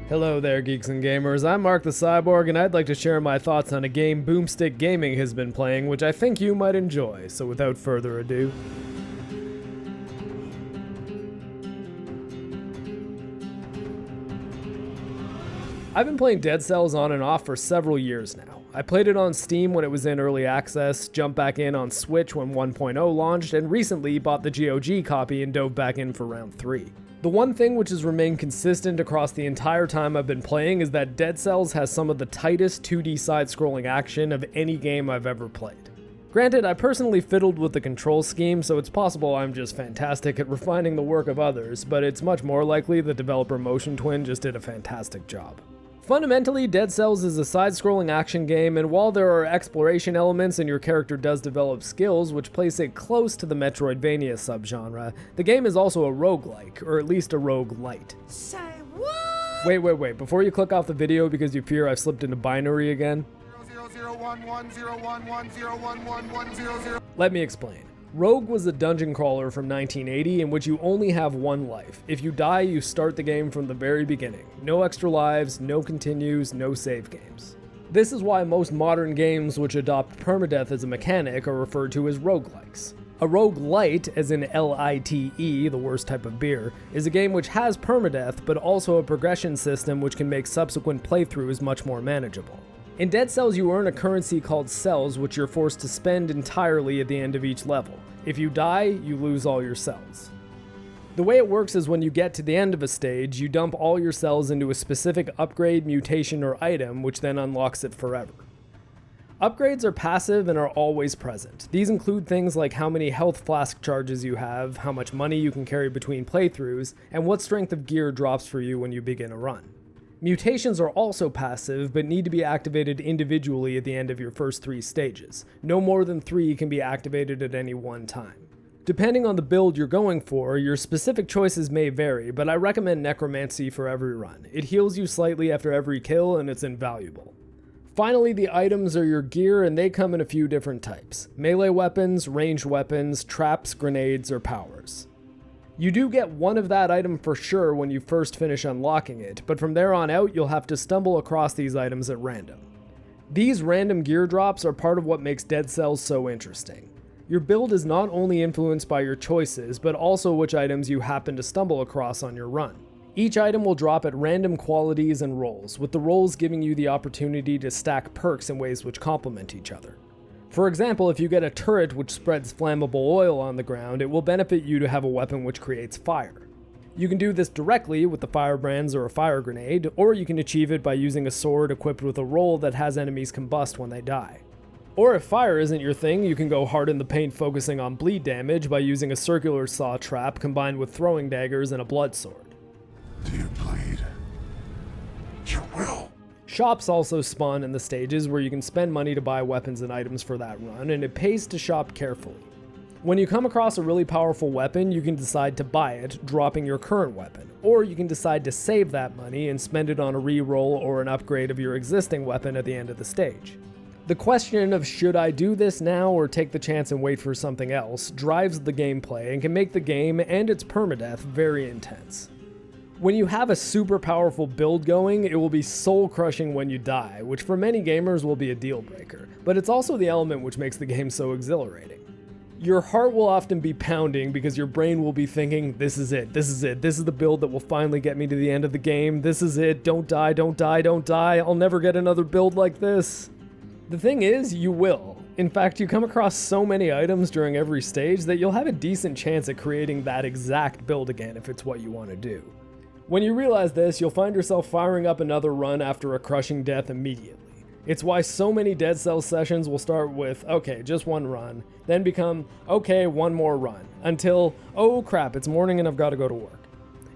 Hello there, geeks and gamers. I'm MarcTheCyborg, and I'd like to share my thoughts on a game Boomstick Gaming has been playing, which I think you might enjoy. So without further ado, I've been playing Dead Cells on and off for several years now. I played it on Steam when it was in early access, jumped back in on Switch when 1.0 launched, and recently bought the GOG copy and dove back in for round 3. The one thing which has remained consistent across the entire time I've been playing is that Dead Cells has some of the tightest 2D side-scrolling action of any game I've ever played. Granted, I personally fiddled with the control scheme, so it's possible I'm just fantastic at refining the work of others, but it's much more likely the developer Motion Twin just did a fantastic job. Fundamentally, Dead Cells is a side-scrolling action game, and while there are exploration elements and your character does develop skills which place it close to the Metroidvania subgenre, the game is also a roguelike, or at least a roguelite. Say what? Wait, before you click off the video because you fear I've slipped into binary again, let me explain. Rogue was a dungeon crawler from 1980 in which you only have one life. If you die, you start the game from the very beginning. No extra lives, no continues, no save games. This is why most modern games which adopt permadeath as a mechanic are referred to as roguelikes. A roguelite, as in L-I-T-E, the worst type of beer, is a game which has permadeath but also a progression system which can make subsequent playthroughs much more manageable. In Dead Cells, you earn a currency called cells, which you're forced to spend entirely at the end of each level. If you die, you lose all your cells. The way it works is when you get to the end of a stage, you dump all your cells into a specific upgrade, mutation, or item, which then unlocks it forever. Upgrades are passive and are always present. These include things like how many health flask charges you have, how much money you can carry between playthroughs, and what strength of gear drops for you when you begin a run. Mutations are also passive, but need to be activated individually at the end of your first 3 stages. No more than 3 can be activated at any one time. Depending on the build you're going for, your specific choices may vary, but I recommend Necromancy for every run. It heals you slightly after every kill, and it's invaluable. Finally, the items are your gear, and they come in a few different types: melee weapons, ranged weapons, traps, grenades, or powers. You do get one of that item for sure when you first finish unlocking it, but from there on out you'll have to stumble across these items at random. These random gear drops are part of what makes Dead Cells so interesting. Your build is not only influenced by your choices, but also which items you happen to stumble across on your run. Each item will drop at random qualities and rolls, with the rolls giving you the opportunity to stack perks in ways which complement each other. For example, if you get a turret which spreads flammable oil on the ground, it will benefit you to have a weapon which creates fire. You can do this directly with the firebrands or a fire grenade, or you can achieve it by using a sword equipped with a roll that has enemies combust when they die. Or if fire isn't your thing, you can go hard in the paint focusing on bleed damage by using a circular saw trap combined with throwing daggers and a blood sword. Do you bleed? You will. Shops also spawn in the stages where you can spend money to buy weapons and items for that run, and it pays to shop carefully. When you come across a really powerful weapon, you can decide to buy it, dropping your current weapon, or you can decide to save that money and spend it on a re-roll or an upgrade of your existing weapon at the end of the stage. The question of should I do this now or take the chance and wait for something else drives the gameplay and can make the game and its permadeath very intense. When you have a super powerful build going, it will be soul-crushing when you die, which for many gamers will be a deal breaker, but it's also the element which makes the game so exhilarating. Your heart will often be pounding because your brain will be thinking, this is it, this is the build that will finally get me to the end of the game, this is it, don't die, I'll never get another build like this. The thing is, you will. In fact, you come across so many items during every stage that you'll have a decent chance at creating that exact build again if it's what you want to do. When you realize this, you'll find yourself firing up another run after a crushing death immediately. It's why so many Dead Cells sessions will start with, okay, just one run, then become, okay, one more run, until, oh crap, it's morning and I've got to go to work.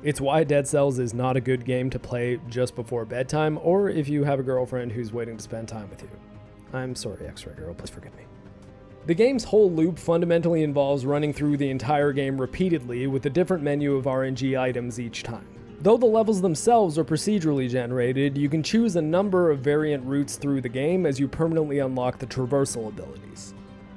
It's why Dead Cells is not a good game to play just before bedtime, or if you have a girlfriend who's waiting to spend time with you. I'm sorry, X-Ray Girl, please forgive me. The game's whole loop fundamentally involves running through the entire game repeatedly with a different menu of RNG items each time. Though the levels themselves are procedurally generated, you can choose a number of variant routes through the game as you permanently unlock the Traversal abilities.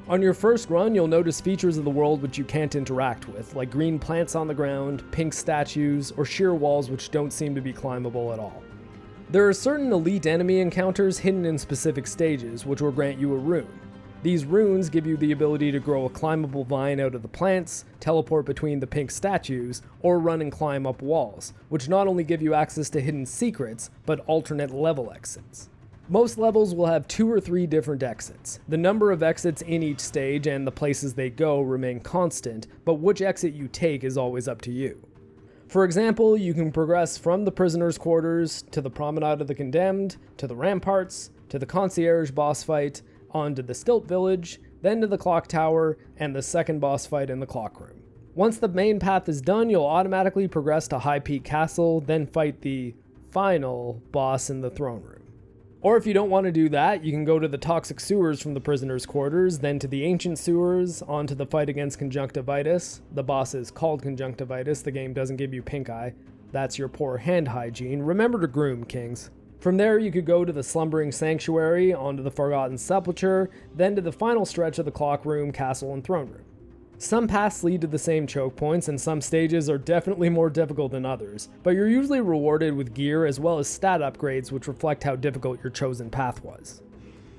On your first run, you'll notice features of the world which you can't interact with, like green plants on the ground, pink statues, or sheer walls which don't seem to be climbable at all. There are certain elite enemy encounters hidden in specific stages, which will grant you a rune. These runes give you the ability to grow a climbable vine out of the plants, teleport between the pink statues, or run and climb up walls, which not only give you access to hidden secrets, but alternate level exits. Most levels will have 2 or 3 different exits. The number of exits in each stage and the places they go remain constant, but which exit you take is always up to you. For example, you can progress from the prisoner's quarters, to the Promenade of the Condemned, to the Ramparts, to the Concierge boss fight, onto the Stilt Village, then to the Clock Tower, and the second boss fight in the Clock Room. Once the main path is done, you'll automatically progress to High Peak Castle, then fight the final boss in the Throne Room. Or if you don't want to do that, you can go to the Toxic Sewers from the Prisoner's Quarters, then to the Ancient Sewers, onto the fight against Conjunctivitis. The boss is called Conjunctivitis, the game doesn't give you pink eye. That's your poor hand hygiene. Remember to groom, kings. From there, you could go to the Slumbering Sanctuary, onto the Forgotten Sepulchre, then to the final stretch of the Clock Room, Castle, and Throne Room. Some paths lead to the same choke points, and some stages are definitely more difficult than others, but you're usually rewarded with gear as well as stat upgrades which reflect how difficult your chosen path was.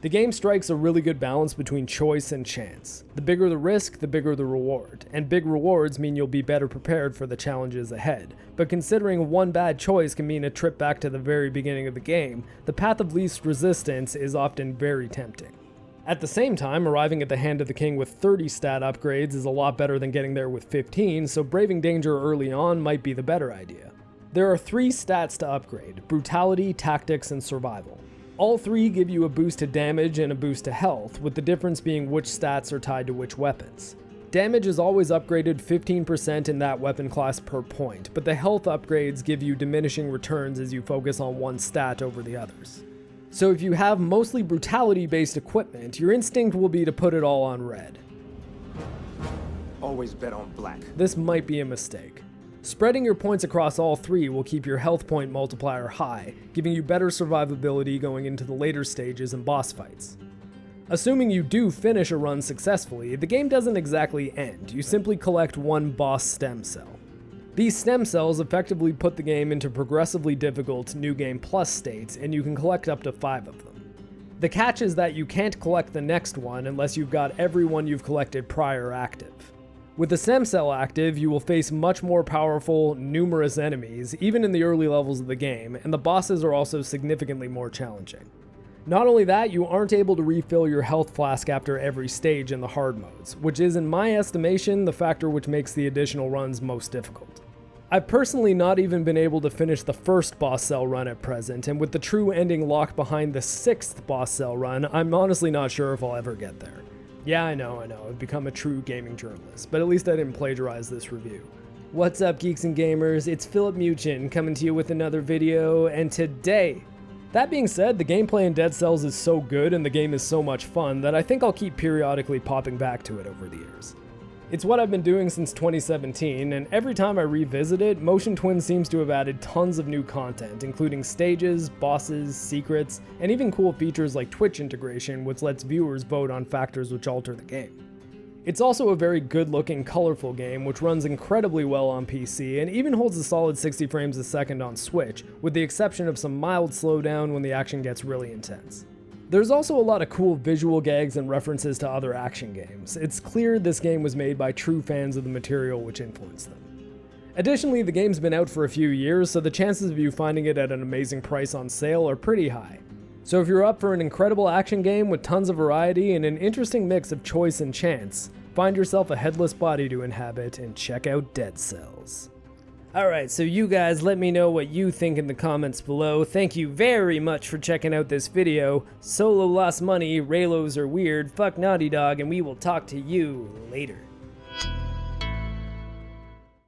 The game strikes a really good balance between choice and chance. The bigger the risk, the bigger the reward, and big rewards mean you'll be better prepared for the challenges ahead. But considering one bad choice can mean a trip back to the very beginning of the game, the path of least resistance is often very tempting. At the same time, arriving at the Hand of the King with 30 stat upgrades is a lot better than getting there with 15, so braving danger early on might be the better idea. There are 3 stats to upgrade: Brutality, Tactics, and Survival. All 3 give you a boost to damage and a boost to health, with the difference being which stats are tied to which weapons. Damage is always upgraded 15% in that weapon class per point, but the health upgrades give you diminishing returns as you focus on one stat over the others. So if you have mostly brutality-based equipment, your instinct will be to put it all on red. Always bet on black. This might be a mistake. Spreading your points across all 3 will keep your health point multiplier high, giving you better survivability going into the later stages and boss fights. Assuming you do finish a run successfully, the game doesn't exactly end, you simply collect 1 boss stem cell. These stem cells effectively put the game into progressively difficult New Game Plus states, and you can collect up to 5 of them. The catch is that you can't collect the next one unless you've got every one you've collected prior active. With the stem cell active, you will face much more powerful, numerous enemies, even in the early levels of the game, and the bosses are also significantly more challenging. Not only that, you aren't able to refill your health flask after every stage in the hard modes, which is, in my estimation, the factor which makes the additional runs most difficult. I've personally not even been able to finish the first boss cell run at present, and with the true ending locked behind the 6th boss cell run, I'm honestly not sure if I'll ever get there. Yeah, I know, I've become a true gaming journalist, but at least I didn't plagiarize this review. What's up, geeks and gamers? It's Philip Muchin coming to you with another video, and today... That being said, the gameplay in Dead Cells is so good and the game is so much fun that I think I'll keep periodically popping back to it over the years. It's what I've been doing since 2017, and every time I revisit it, Motion Twin seems to have added tons of new content, including stages, bosses, secrets, and even cool features like Twitch integration, which lets viewers vote on factors which alter the game. It's also a very good-looking, colorful game, which runs incredibly well on PC, and even holds a solid 60 frames a second on Switch, with the exception of some mild slowdown when the action gets really intense. There's also a lot of cool visual gags and references to other action games. It's clear this game was made by true fans of the material which influenced them. Additionally, the game's been out for a few years, so the chances of you finding it at an amazing price on sale are pretty high. So if you're up for an incredible action game with tons of variety and an interesting mix of choice and chance, find yourself a headless body to inhabit and check out Dead Cells. Alright, so you guys let me know what you think in the comments below. Thank you very much for checking out this video. Solo lost money, Raylos are weird, fuck Naughty Dog, and we will talk to you later.